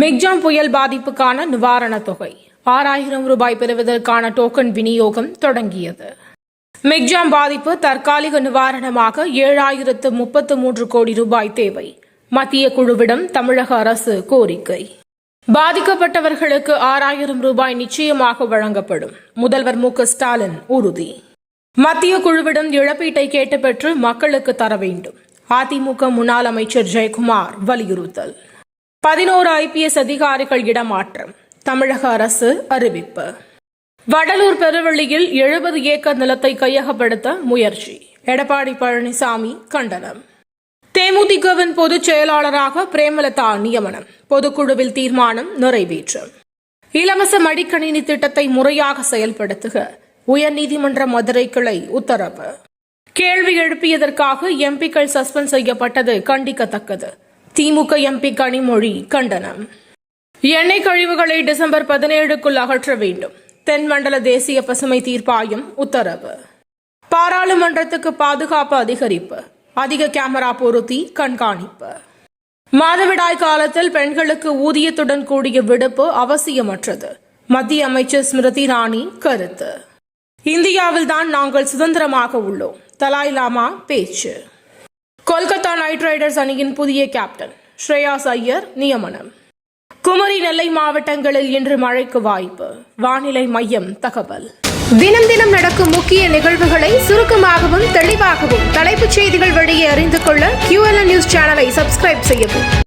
Michaung புயல் பாதிப்புக்கான நிவாரணத் தொகை 6000 ரூபாய் பெறுவதற்கான டோக்கன் விநியோகம் தொடங்கியது. மிக்ஜாம் பாதிப்பு தற்காலிக நிவாரணமாக 7033 கோடி ரூபாய் தேவை. மத்திய குழுவிடம் தமிழக அரசு கோரிக்கை. பாதிக்கப்பட்டவர்களுக்கு 6000 ரூபாய் நிச்சயமாக வழங்கப்படும். முதல்வர் மு.க.ஸ்டாலின் உறுதி. மத்திய குழுவிடம் இழப்பீட்டை கேட்டு பெற்று மக்களுக்கு தர வேண்டும். அதிமுக முன்னாள் அமைச்சர் ஜெயக்குமார் வலியுறுத்தல். 11 IPS அதிகாரிகள் இடமாற்றம். தமிழக அரசு அறிவிப்பு. வடலூர் பெருவெளியில் 70 ஏக்கர் நிலத்தை கையகப்படுத்த முயற்சி. எடப்பாடி பழனிசாமி கண்டனம். தேமுதிகவின் பொதுச் செயலாளராக பிரேமலதா நியமனம். பொதுக்குழுவில் தீர்மானம் நிறைவேற்றம். இலவச மடிக்கணினி திட்டத்தை முறையாக செயல்படுத்துக. உயர்நீதிமன்ற மதுரை கிளை உத்தரவு. கேள்வி எழுப்பியதற்காக எம்பிக்கள் சஸ்பெண்ட் செய்யப்பட்டது கண்டிக்கத்தக்கது. திமுக MP கனிமொழி கண்டனம். எண்ணெய் கழிவுகளை டிசம்பர் 17க்குள் அகற்ற வேண்டும். தென்மண்டல தேசிய பசுமை தீர்ப்பாயம் உத்தரவு. பாராளுமன்றத்துக்கு பாதுகாப்பு அதிகரிப்பு. அதிக கேமரா பொருத்தி கண்காணிப்பு. மாதவிடாய் காலத்தில் பெண்களுக்கு ஊதியத்துடன் கூடிய விடுப்பு அவசியமற்றது. மத்திய அமைச்சர் ஸ்மிருதி இரானி கருத்து. இந்தியாவில்தான் நாங்கள் சுதந்திரமாக உள்ளோம். தலாய் லாமா பேச்சு. கொல்கத்தா நைட் ரைடர்ஸ் அணியின் புதிய கேப்டன் ஸ்ரேயாஸ் ஐயர் நியமனம். குமரி நெல்லை மாவட்டங்களில் இன்று மழைக்கு வாய்ப்பு. வானிலை மையம் தகவல். தினம் தினம் நடக்கும் முக்கிய நிகழ்வுகளை சுருக்கமாகவும் தெளிவாகவும் தலைப்புச் செய்திகள் வழியே அறிந்து கொள்ள QLN நியூஸ் சேனலை சப்ஸ்கிரைப் செய்யவும்.